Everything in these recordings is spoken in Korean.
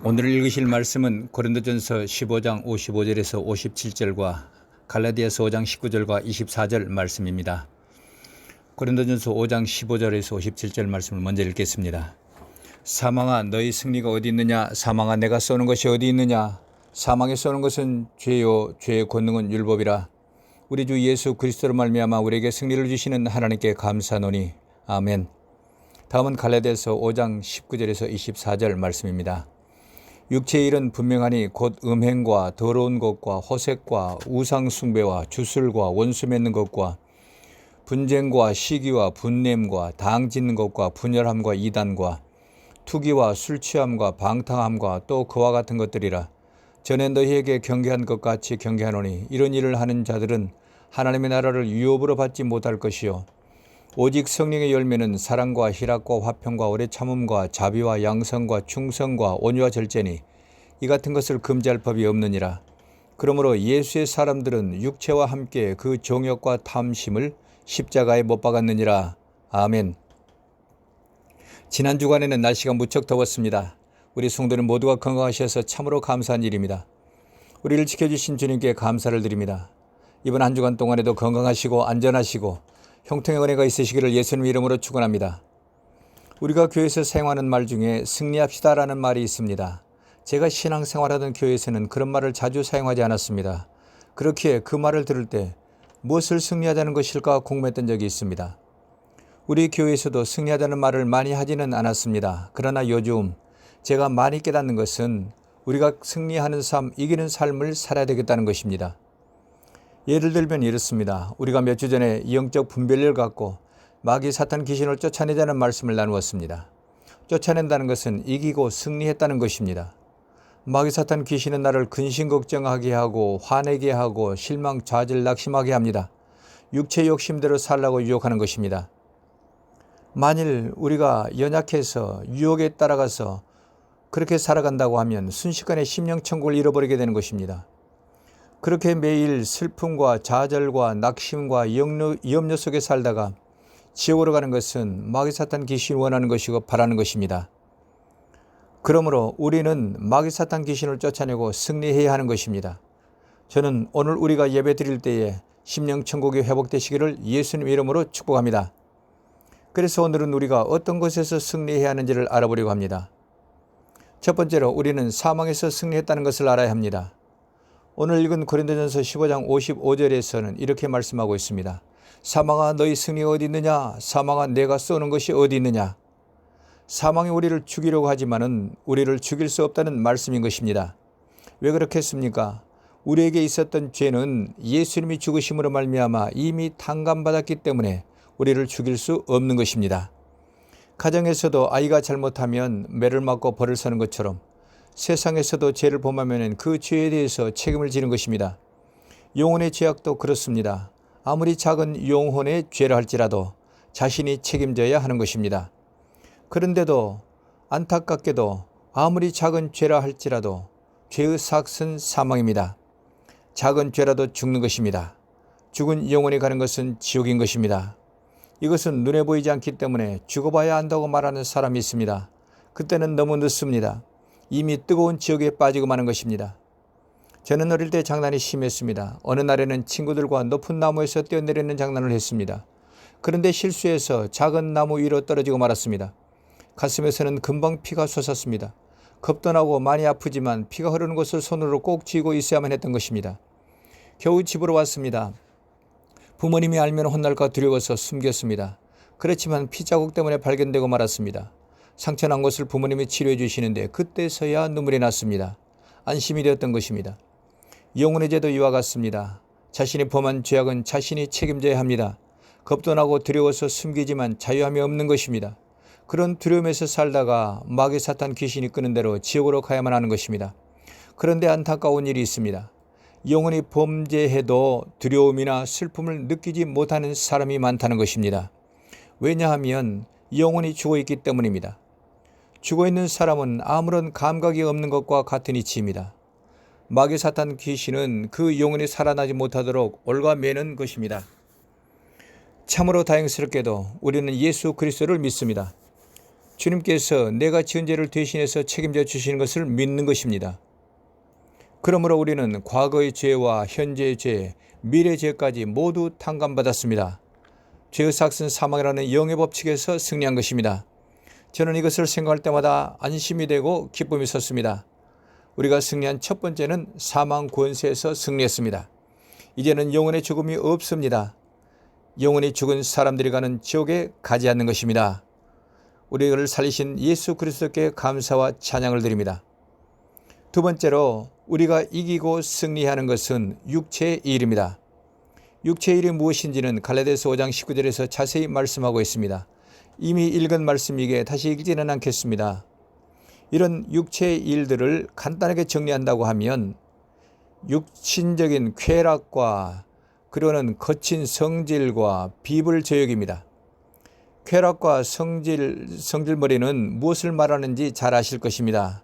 오늘 읽으실 말씀은 고린도전서 15장 55절에서 57절과 갈라디아서 5장 19절과 24절 말씀입니다. 고린도전서 5장 15절에서 57절 말씀을 먼저 읽겠습니다. 사망아 너희 승리가 어디 있느냐? 사망아 내가 쏘는 것이 어디 있느냐? 사망에 쏘는 것은 죄요 죄의 권능은 율법이라. 우리 주 예수 그리스도로 말미암아 우리에게 승리를 주시는 하나님께 감사하노니 아멘. 다음은 갈라디아서 5장 19절에서 24절 말씀입니다. 육체의 일은 분명하니 곧 음행과 더러운 것과 호색과 우상 숭배와 주술과 원수 맺는 것과 분쟁과 시기와 분냄과 당 짓는 것과 분열함과 이단과 투기와 술 취함과 방탕함과 또 그와 같은 것들이라. 전에 너희에게 경계한 것 같이 경계하노니 이런 일을 하는 자들은 하나님의 나라를 유업으로 받지 못할 것이요 오직 성령의 열매는 사랑과 희락과 화평과 오래 참음과 자비와 양성과 충성과 온유와 절제니 이 같은 것을 금지할 법이 없느니라. 그러므로 예수의 사람들은 육체와 함께 그 정욕과 탐심을 십자가에 못 박았느니라. 아멘. 지난 주간에는 날씨가 무척 더웠습니다. 우리 성도는 모두가 건강하셔서 참으로 감사한 일입니다. 우리를 지켜주신 주님께 감사를 드립니다. 이번 한 주간 동안에도 건강하시고 안전하시고 형통의 은혜가 있으시기를 예수님 이름으로 축원합니다. 우리가 교회에서 사용하는 말 중에 승리합시다라는 말이 있습니다. 제가 신앙생활하던 교회에서는 그런 말을 자주 사용하지 않았습니다. 그렇기에 그 말을 들을 때 무엇을 승리하자는 것일까 궁금했던 적이 있습니다. 우리 교회에서도 승리하자는 말을 많이 하지는 않았습니다. 그러나 요즘 제가 많이 깨닫는 것은 우리가 승리하는 삶, 이기는 삶을 살아야 되겠다는 것입니다. 예를 들면 이렇습니다. 우리가 몇 주 전에 영적 분별력을 갖고 마귀 사탄 귀신을 쫓아내자는 말씀을 나누었습니다. 쫓아낸다는 것은 이기고 승리했다는 것입니다. 마귀 사탄 귀신은 나를 근심 걱정하게 하고 화내게 하고 실망 좌절 낙심하게 합니다. 육체 욕심대로 살라고 유혹하는 것입니다. 만일 우리가 연약해서 유혹에 따라가서 그렇게 살아간다고 하면 순식간에 심령천국을 잃어버리게 되는 것입니다. 그렇게 매일 슬픔과 좌절과 낙심과 염려 속에 살다가 지옥으로 가는 것은 마귀 사탄 귀신이 원하는 것이고 바라는 것입니다. 그러므로 우리는 마귀 사탄 귀신을 쫓아내고 승리해야 하는 것입니다. 저는 오늘 우리가 예배 드릴 때에 심령천국이 회복되시기를 예수님 이름으로 축복합니다. 그래서 오늘은 우리가 어떤 것에서 승리해야 하는지를 알아보려고 합니다. 첫 번째로 우리는 사망에서 승리했다는 것을 알아야 합니다. 오늘 읽은 고린도전서 15장 55절에서는 이렇게 말씀하고 있습니다. 사망아 너희 승리가 어디 있느냐? 사망아 내가 쏘는 것이 어디 있느냐? 사망이 우리를 죽이려고 하지만은 우리를 죽일 수 없다는 말씀인 것입니다. 왜 그렇겠습니까? 우리에게 있었던 죄는 예수님이 죽으심으로 말미암아 이미 탕감받았기 때문에 우리를 죽일 수 없는 것입니다. 가정에서도 아이가 잘못하면 매를 맞고 벌을 서는 것처럼 세상에서도 죄를 범하면 그 죄에 대해서 책임을 지는 것입니다. 영혼의 죄악도 그렇습니다. 아무리 작은 영혼의 죄라 할지라도 자신이 책임져야 하는 것입니다. 그런데도 안타깝게도 아무리 작은 죄라 할지라도 죄의 삭은 사망입니다. 작은 죄라도 죽는 것입니다. 죽은 영혼이 가는 것은 지옥인 것입니다. 이것은 눈에 보이지 않기 때문에 죽어봐야 한다고 말하는 사람이 있습니다. 그때는 너무 늦습니다. 이미 뜨거운 지옥에 빠지고 마는 것입니다. 저는 어릴 때 장난이 심했습니다. 어느 날에는 친구들과 높은 나무에서 뛰어내리는 장난을 했습니다. 그런데 실수해서 작은 나무 위로 떨어지고 말았습니다. 가슴에서는 금방 피가 솟았습니다. 겁도 나고 많이 아프지만 피가 흐르는 것을 손으로 꼭 쥐고 있어야만 했던 것입니다. 겨우 집으로 왔습니다. 부모님이 알면 혼날까 두려워서 숨겼습니다. 그렇지만 피자국 때문에 발견되고 말았습니다. 상처난 것을 부모님이 치료해 주시는데 그때서야 눈물이 났습니다. 안심이 되었던 것입니다. 영혼의 죄도 이와 같습니다. 자신이 범한 죄악은 자신이 책임져야 합니다. 겁도 나고 두려워서 숨기지만 자유함이 없는 것입니다. 그런 두려움에서 살다가 마귀 사탄 귀신이 끄는 대로 지옥으로 가야만 하는 것입니다. 그런데 안타까운 일이 있습니다. 영혼이 범죄해도 두려움이나 슬픔을 느끼지 못하는 사람이 많다는 것입니다. 왜냐하면 영혼이 죽어있기 때문입니다. 죽어있는 사람은 아무런 감각이 없는 것과 같은 이치입니다. 마귀 사탄 귀신은 그 영혼이 살아나지 못하도록 올가매는 것입니다. 참으로 다행스럽게도 우리는 예수 그리스도를 믿습니다. 주님께서 내가 지은 죄를 대신해서 책임져 주시는 것을 믿는 것입니다. 그러므로 우리는 과거의 죄와 현재의 죄, 미래의 죄까지 모두 탕감받았습니다. 죄의 삭은 사망이라는 영의 법칙에서 승리한 것입니다. 저는 이것을 생각할 때마다 안심이 되고 기쁨이 섰습니다. 우리가 승리한 첫 번째는 사망 권세에서 승리했습니다. 이제는 영혼의 죽음이 없습니다. 영혼이 죽은 사람들이 가는 지옥에 가지 않는 것입니다. 우리를 살리신 예수 그리스도께 감사와 찬양을 드립니다. 두 번째로 우리가 이기고 승리하는 것은 육체의 일입니다. 육체의 일이 무엇인지는 갈라디아서 5장 19절에서 자세히 말씀하고 있습니다. 이미 읽은 말씀이기에 다시 읽지는 않겠습니다. 이런 육체의 일들을 간단하게 정리한다고 하면 육신적인 쾌락과 그리고는 거친 성질과 비불저욕입니다. 쾌락과 성질머리는 무엇을 말하는지 잘 아실 것입니다.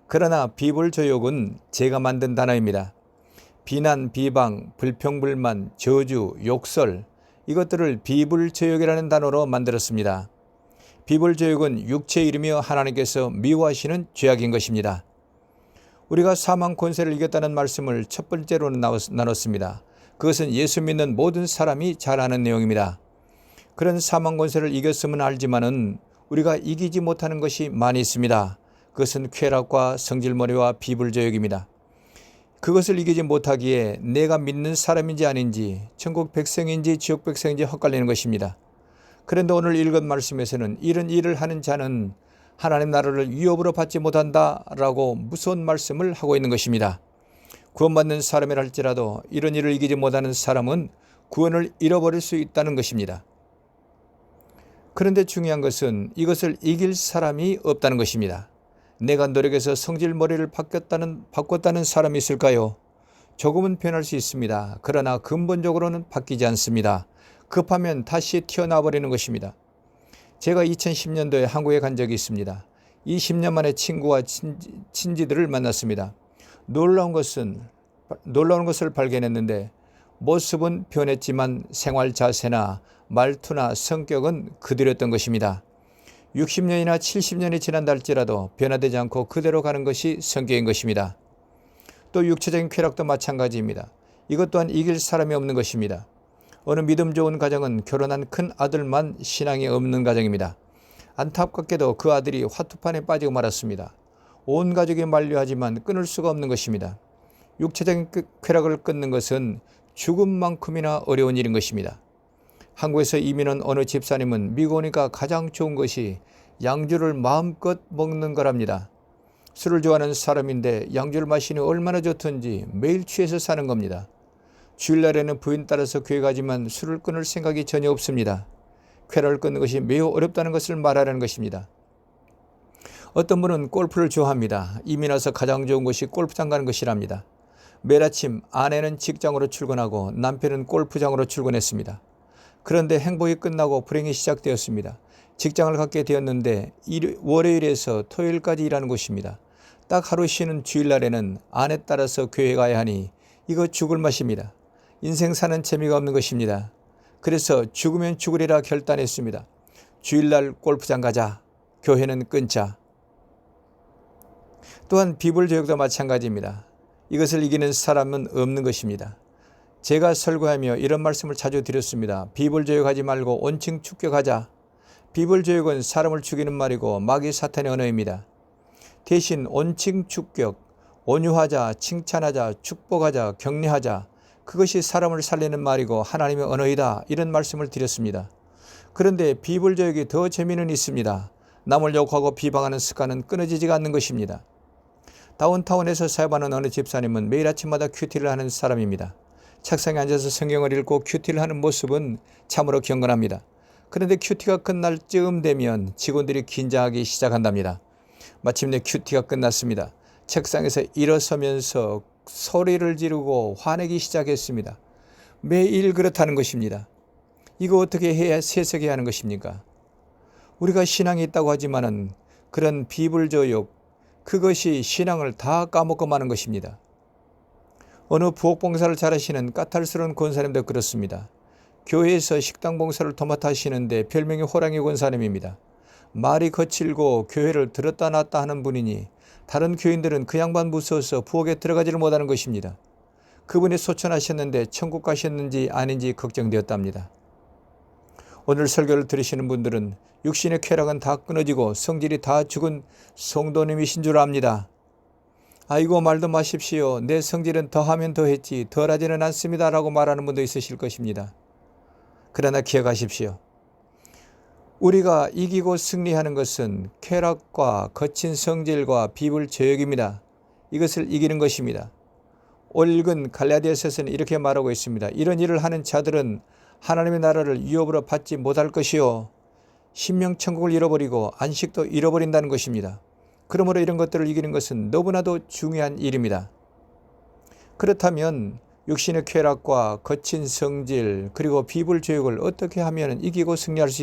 그러나 비불저욕은 제가 만든 단어입니다. 비난, 비방, 불평불만, 저주, 욕설 이것들을 비불저욕이라는 단어로 만들었습니다. 비불저욕은 육체의 일이며 하나님께서 미워하시는 죄악인 것입니다. 우리가 사망 권세를 이겼다는 말씀을 첫 번째로 나눴습니다. 그것은 예수 믿는 모든 사람이 잘 아는 내용입니다. 그런 사망 권세를 이겼음은 알지만은 우리가 이기지 못하는 것이 많이 있습니다. 그것은 쾌락과 성질머리와 비불저욕입니다. 그것을 이기지 못하기에 내가 믿는 사람인지 아닌지 천국 백성인지 지옥 백성인지 헛갈리는 것입니다. 그런데 오늘 읽은 말씀에서는 이런 일을 하는 자는 하나님 나라를 위협으로 받지 못한다라고 무서운 말씀을 하고 있는 것입니다. 구원받는 사람이라 할지라도 이런 일을 이기지 못하는 사람은 구원을 잃어버릴 수 있다는 것입니다. 그런데 중요한 것은 이것을 이길 사람이 없다는 것입니다. 내가 노력해서 성질머리를 바꿨다는 사람이 있을까요? 조금은 변할 수 있습니다. 그러나 근본적으로는 바뀌지 않습니다. 급하면 다시 튀어나와 버리는 것입니다. 제가 2010년도에 한국에 간 적이 있습니다. 20년 만에 친구와 친지들을 만났습니다. 놀라운 것을 발견했는데 모습은 변했지만 생활 자세나 말투나 성격은 그대로였던 것입니다. 60년이나 70년이 지난다 할지라도 변화되지 않고 그대로 가는 것이 성격인 것입니다. 또 육체적인 쾌락도 마찬가지입니다. 이것 또한 이길 사람이 없는 것입니다. 어느 믿음 좋은 가정은 결혼한 큰 아들만 신앙이 없는 가정입니다. 안타깝게도 그 아들이 화투판에 빠지고 말았습니다. 온 가족이 만류하지만 끊을 수가 없는 것입니다. 육체적인 쾌락을 끊는 것은 죽음만큼이나 어려운 일인 것입니다. 한국에서 이민한 어느 집사님은 미국 오니까 가장 좋은 것이 양주를 마음껏 먹는 거랍니다. 술을 좋아하는 사람인데 양주를 마시니 얼마나 좋던지 매일 취해서 사는 겁니다. 주일날에는 부인 따라서 교회 가지만 술을 끊을 생각이 전혀 없습니다. 쾌락을 끊는 것이 매우 어렵다는 것을 말하려는 것입니다. 어떤 분은 골프를 좋아합니다. 이민 와서 가장 좋은 것이 골프장 가는 것이랍니다. 매일 아침 아내는 직장으로 출근하고 남편은 골프장으로 출근했습니다. 그런데 행복이 끝나고 불행이 시작되었습니다. 직장을 갖게 되었는데 월요일에서 토요일까지 일하는 곳입니다. 딱 하루 쉬는 주일날에는 아내 따라서 교회 가야 하니 이거 죽을 맛입니다. 인생 사는 재미가 없는 것입니다. 그래서 죽으면 죽으리라 결단했습니다. 주일날 골프장 가자. 교회는 끊자. 또한 비불저욕도 마찬가지입니다. 이것을 이기는 사람은 없는 것입니다. 제가 설교하며 이런 말씀을 자주 드렸습니다. 비불저욕하지 말고 온칭 축격하자. 비불저욕은 사람을 죽이는 말이고 마귀 사탄의 언어입니다. 대신 온칭 축격, 온유하자, 칭찬하자, 축복하자, 격려하자. 그것이 사람을 살리는 말이고 하나님의 언어이다. 이런 말씀을 드렸습니다. 그런데 비불저욕이 더 재미는 있습니다. 남을 욕하고 비방하는 습관은 끊어지지가 않는 것입니다. 다운타운에서 사역하는 어느 집사님은 매일 아침마다 큐티를 하는 사람입니다. 책상에 앉아서 성경을 읽고 큐티를 하는 모습은 참으로 경건합니다. 그런데 큐티가 끝날 즈음 되면 직원들이 긴장하기 시작한답니다. 마침내 큐티가 끝났습니다. 책상에서 일어서면서 소리를 지르고 화내기 시작했습니다. 매일 그렇다는 것입니다. 이거 어떻게 해야 세석해야 하는 것입니까? 우리가 신앙이 있다고 하지만은 그런 비불저욕, 그것이 신앙을 다 까먹고 마는 것입니다. 어느 부엌봉사를 잘하시는 까탈스러운 권사님도 그렇습니다. 교회에서 식당 봉사를 도맡아 하시는데 별명이 호랑이 권사님입니다. 말이 거칠고 교회를 들었다 놨다 하는 분이니 다른 교인들은 그 양반 무서워서 부엌에 들어가지를 못하는 것입니다. 그분이 소천하셨는데 천국 가셨는지 아닌지 걱정되었답니다. 오늘 설교를 들으시는 분들은 육신의 쾌락은 다 끊어지고 성질이 다 죽은 성도님이신 줄 압니다. 아이고 말도 마십시오. 내 성질은 더하면 더했지 덜하지는 않습니다 라고 말하는 분도 있으실 것입니다. 그러나 기억하십시오. 우리가 이기고 승리하는 것은 쾌락과 거친 성질과 비불저역입니다. 이것을 이기는 것입니다. 올 읽은 갈라디아서에서는 이렇게 말하고 있습니다. 이런 일을 하는 자들은 하나님의 나라를 유업으로 받지 못할 것이요 신명천국을 잃어버리고 안식도 잃어버린다는 것입니다. 그러므로 이런 것들을 이기는 것은 너무나도 중요한 일입니다. 그렇다면 육신의 쾌락과 거친 성질 그리고 비불조역을 어떻게 하면 이기고 승리할 수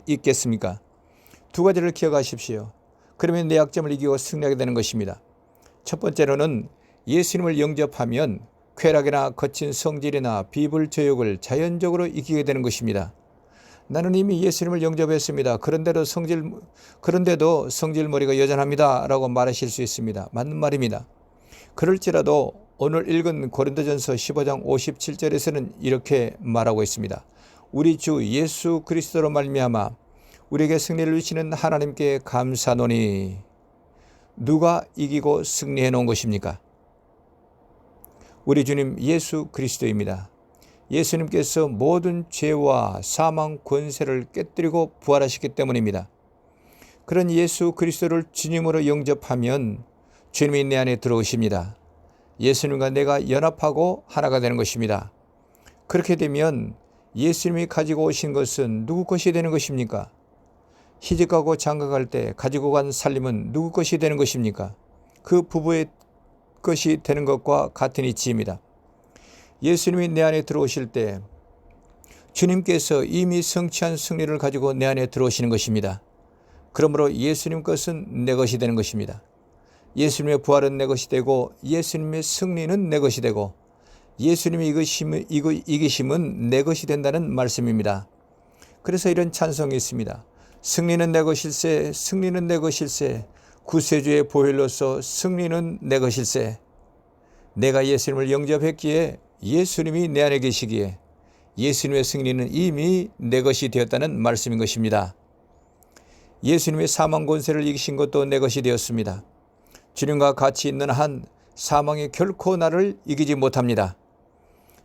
있겠습니까? 두 가지를 기억하십시오. 그러면 내 약점을 이기고 승리하게 되는 것입니다. 첫 번째로는 예수님을 영접하면 쾌락이나 거친 성질이나 비불조역을 자연적으로 이기게 되는 것입니다. 나는 이미 예수님을 영접했습니다. 그런데도 성질머리가 여전합니다 라고 말하실 수 있습니다. 맞는 말입니다. 그럴지라도 오늘 읽은 고린도전서 15장 57절에서는 이렇게 말하고 있습니다. 우리 주 예수 그리스도로 말미암아 우리에게 승리를 주시는 하나님께 감사노니. 누가 이기고 승리해 놓은 것입니까? 우리 주님 예수 그리스도입니다. 예수님께서 모든 죄와 사망 권세를 깨뜨리고 부활하셨기 때문입니다. 그런 예수 그리스도를 주님으로 영접하면 주님이 내 안에 들어오십니다. 예수님과 내가 연합하고 하나가 되는 것입니다. 그렇게 되면 예수님이 가지고 오신 것은 누구 것이 되는 것입니까? 시집가고 장가갈 때 가지고 간 살림은 누구 것이 되는 것입니까? 그 부부의 것이 되는 것과 같은 이치입니다. 예수님이 내 안에 들어오실 때 주님께서 이미 성취한 승리를 가지고 내 안에 들어오시는 것입니다. 그러므로 예수님 것은 내 것이 되는 것입니다. 예수님의 부활은 내 것이 되고 예수님의 승리는 내 것이 되고 예수님의 이기심은 내 것이 된다는 말씀입니다. 그래서 이런 찬송이 있습니다. 승리는 내 것일세, 승리는 내 것일세, 구세주의 보혈로서 승리는 내 것일세. 내가 예수님을 영접했기에 예수님이 내 안에 계시기에 예수님의 승리는 이미 내 것이 되었다는 말씀인 것입니다. 예수님의 사망 권세를 이기신 것도 내 것이 되었습니다. 주님과 같이 있는 한 사망이 결코 나를 이기지 못합니다.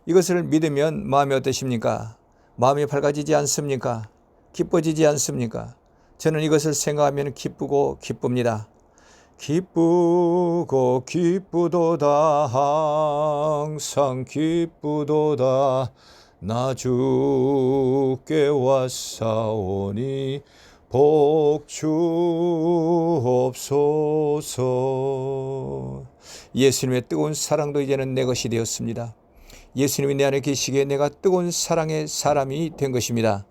이것을 믿으면 마음이 어떠십니까? 마음이 밝아지지 않습니까? 기뻐지지 않습니까? 저는 이것을 생각하면 기쁘고 기쁩니다. 기쁘고 기쁘도다 항상 기쁘도다 나 주께 왔사오니 복 주옵소서. 예수님의 뜨거운 사랑도 이제는 내 것이 되었습니다. 예수님이 내 안에 계시기에 내가 뜨거운 사랑의 사람이 된 것입니다.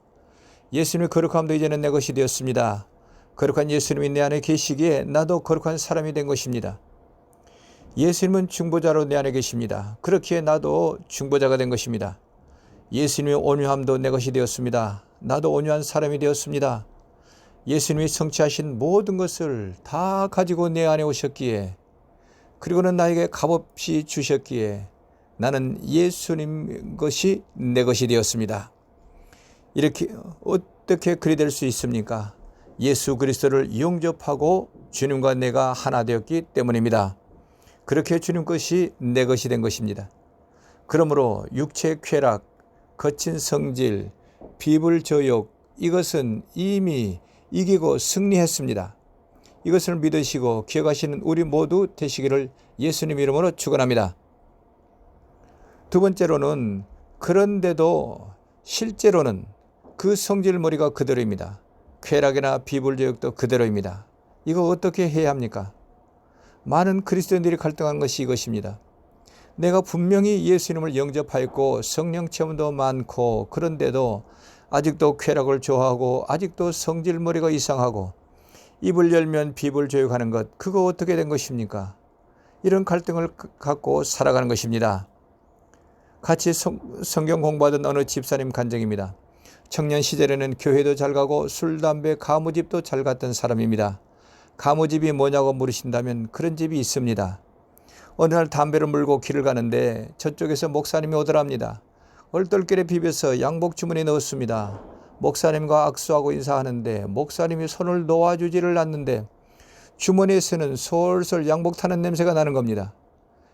예수님의 거룩함도 이제는 내 것이 되었습니다. 거룩한 예수님이 내 안에 계시기에 나도 거룩한 사람이 된 것입니다. 예수님은 중보자로 내 안에 계십니다. 그렇기에 나도 중보자가 된 것입니다. 예수님의 온유함도 내 것이 되었습니다. 나도 온유한 사람이 되었습니다. 예수님이 성취하신 모든 것을 다 가지고 내 안에 오셨기에 그리고는 나에게 값없이 주셨기에 나는 예수님 것이 내 것이 되었습니다. 이렇게 어떻게 그리 될 수 있습니까? 예수 그리스도를 영접하고 주님과 내가 하나 되었기 때문입니다. 그렇게 주님 것이 내 것이 된 것입니다. 그러므로 육체의 쾌락, 거친 성질, 비불조역 이것은 이미 이기고 승리했습니다. 이것을 믿으시고 기억하시는 우리 모두 되시기를 예수님 이름으로 축원합니다. 두 번째로는 그런데도 실제로는 그 성질머리가 그대로입니다. 쾌락이나 비불조역도 그대로입니다. 이거 어떻게 해야 합니까? 많은 그리스도인들이 갈등하는 것이 이것입니다. 내가 분명히 예수님을 영접하였고 성령 체험도 많고 그런데도 아직도 쾌락을 좋아하고 아직도 성질머리가 이상하고 입을 열면 비불조역하는 것, 그거 어떻게 된 것입니까? 이런 갈등을 갖고 살아가는 것입니다. 같이 성경 공부하던 어느 집사님 간증입니다. 청년 시절에는 교회도 잘 가고 술, 담배, 가무집도 잘 갔던 사람입니다. 가무집이 뭐냐고 물으신다면 그런 집이 있습니다. 어느 날 담배를 물고 길을 가는데 저쪽에서 목사님이 오더랍니다. 얼떨결에 비벼서 양복 주머니에 넣었습니다. 목사님과 악수하고 인사하는데 목사님이 손을 놓아주지를 않는데 주머니에서는 솔솔 양복 타는 냄새가 나는 겁니다.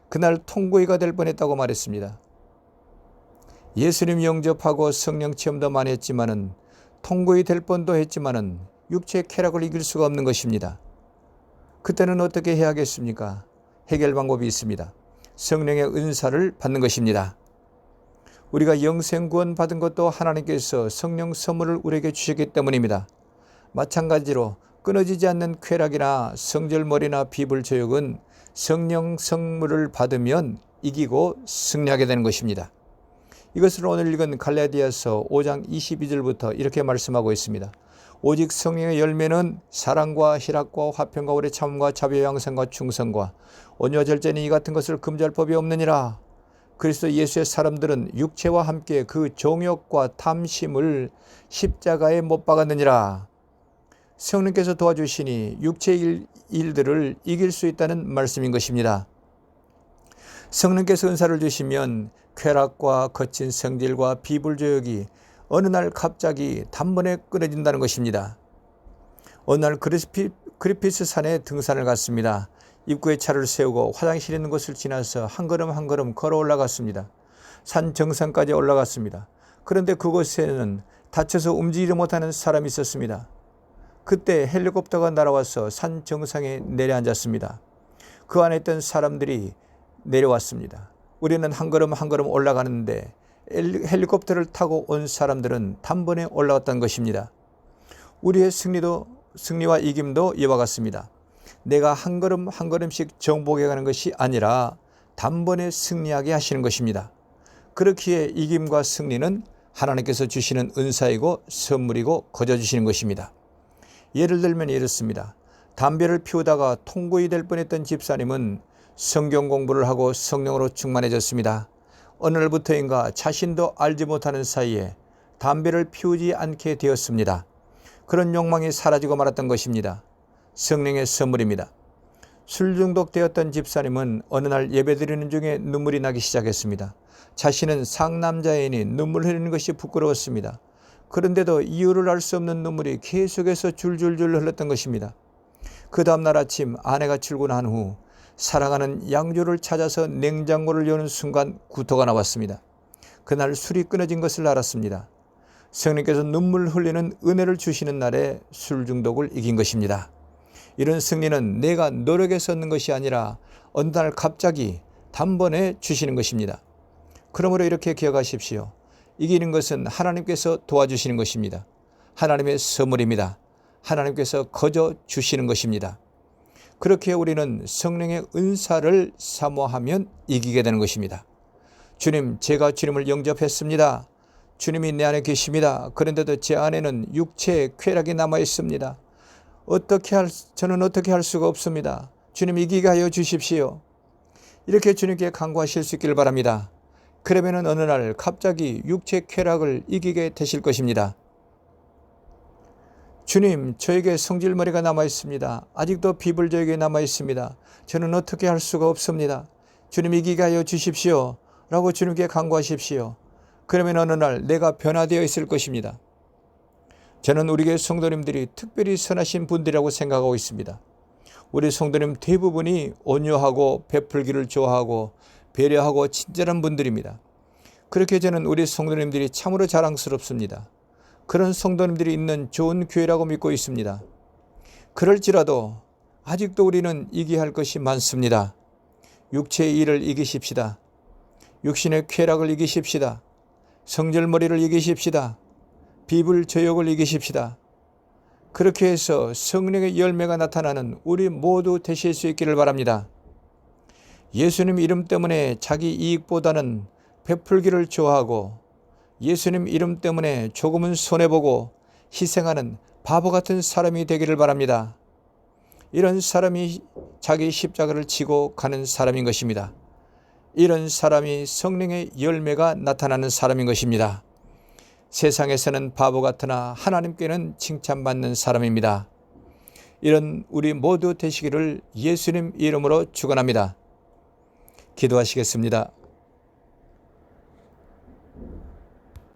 그날 통고이가 될 뻔했다고 말했습니다. 예수님 영접하고 성령 체험도 많이 했지만은 통고이 될 뻔도 했지만은 육체의 쾌락을 이길 수가 없는 것입니다. 그때는 어떻게 해야겠습니까? 해결 방법이 있습니다. 성령의 은사를 받는 것입니다. 우리가 영생 구원 받은 것도 하나님께서 성령 선물을 우리에게 주셨기 때문입니다. 마찬가지로 끊어지지 않는 쾌락이나 성절머리나 비불조욕은 성령 선물을 받으면 이기고 승리하게 되는 것입니다. 이것을 오늘 읽은 갈라디아서 5장 22절부터 이렇게 말씀하고 있습니다. 오직 성령의 열매는 사랑과 희락과 화평과 오래 참음과 자비 양선과 충성과 온유와 절제니 이 같은 것을 금지할 법이 없느니라. 그리스도 예수의 사람들은 육체와 함께 그 정욕과 탐심을 십자가에 못 박았느니라. 성령께서 도와주시니 육체의 일들을 이길 수 있다는 말씀인 것입니다. 성령께서 은사를 주시면 쾌락과 거친 성질과 비불조욕이 어느 날 갑자기 단번에 끊어진다는 것입니다. 어느 날 그리피스 산에 등산을 갔습니다. 입구에 차를 세우고 화장실 있는 곳을 지나서 한 걸음 한 걸음 걸어 올라갔습니다. 산 정상까지 올라갔습니다. 그런데 그곳에는 다쳐서 움직이지 못하는 사람이 있었습니다. 그때 헬리콥터가 날아와서 산 정상에 내려앉았습니다. 그 안에 있던 사람들이 내려왔습니다. 우리는 한 걸음 한 걸음 올라가는데 헬리콥터를 타고 온 사람들은 단번에 올라갔던 것입니다. 우리의 승리와 이김도 이와 같습니다. 내가 한 걸음 한 걸음씩 정복해 가는 것이 아니라 단번에 승리하게 하시는 것입니다. 그렇기에 이김과 승리는 하나님께서 주시는 은사이고 선물이고 거저 주시는 것입니다. 예를 들면 이렇습니다. 담배를 피우다가 통고이 될 뻔했던 집사님은 성경 공부를 하고 성령으로 충만해졌습니다. 어느 날부터인가 자신도 알지 못하는 사이에 담배를 피우지 않게 되었습니다. 그런 욕망이 사라지고 말았던 것입니다. 성령의 선물입니다. 술 중독되었던 집사님은 어느 날 예배드리는 중에 눈물이 나기 시작했습니다. 자신은 상남자이니 눈물 흘리는 것이 부끄러웠습니다. 그런데도 이유를 알 수 없는 눈물이 계속해서 줄줄줄 흘렀던 것입니다. 그 다음날 아침 아내가 출근한 후 사랑하는 양주를 찾아서 냉장고를 여는 순간 구토가 나왔습니다. 그날 술이 끊어진 것을 알았습니다. 성령께서 눈물 흘리는 은혜를 주시는 날에 술 중독을 이긴 것입니다. 이런 승리는 내가 노력해서 얻는 것이 아니라 어느 날 갑자기 단번에 주시는 것입니다. 그러므로 이렇게 기억하십시오. 이기는 것은 하나님께서 도와주시는 것입니다. 하나님의 선물입니다. 하나님께서 거저 주시는 것입니다. 그렇게 우리는 성령의 은사를 사모하면 이기게 되는 것입니다. 주님, 제가 주님을 영접했습니다. 주님이 내 안에 계십니다. 그런데도 제 안에는 육체의 쾌락이 남아 있습니다. 저는 어떻게 할 수가 없습니다. 주님, 이기게 하여 주십시오. 이렇게 주님께 간구하실 수 있기를 바랍니다. 그러면 어느 날 갑자기 육체의 쾌락을 이기게 되실 것입니다. 주님, 저에게 성질머리가 남아 있습니다. 아직도 비불조욕이 남아 있습니다. 저는 어떻게 할 수가 없습니다. 주님, 이기게 하여 주십시오. 라고 주님께 간구하십시오. 그러면 어느 날 내가 변화되어 있을 것입니다. 저는 우리 교회 성도님들이 특별히 선하신 분들이라고 생각하고 있습니다. 우리 성도님 대부분이 온유하고 베풀기를 좋아하고 배려하고 친절한 분들입니다. 그렇게 저는 우리 성도님들이 참으로 자랑스럽습니다. 그런 성도님들이 있는 좋은 교회라고 믿고 있습니다. 그럴지라도 아직도 우리는 이겨야 할 것이 많습니다. 육체의 일을 이기십시다. 육신의 쾌락을 이기십시다. 성절머리를 이기십시다. 비불조욕을 이기십시다. 그렇게 해서 성령의 열매가 나타나는 우리 모두 되실 수 있기를 바랍니다. 예수님 이름 때문에 자기 이익보다는 베풀기를 좋아하고 예수님 이름 때문에 조금은 손해보고 희생하는 바보 같은 사람이 되기를 바랍니다. 이런 사람이 자기 십자가를 지고 가는 사람인 것입니다. 이런 사람이 성령의 열매가 나타나는 사람인 것입니다. 세상에서는 바보 같으나 하나님께는 칭찬받는 사람입니다. 이런 우리 모두 되시기를 예수님 이름으로 축원합니다. 기도하시겠습니다.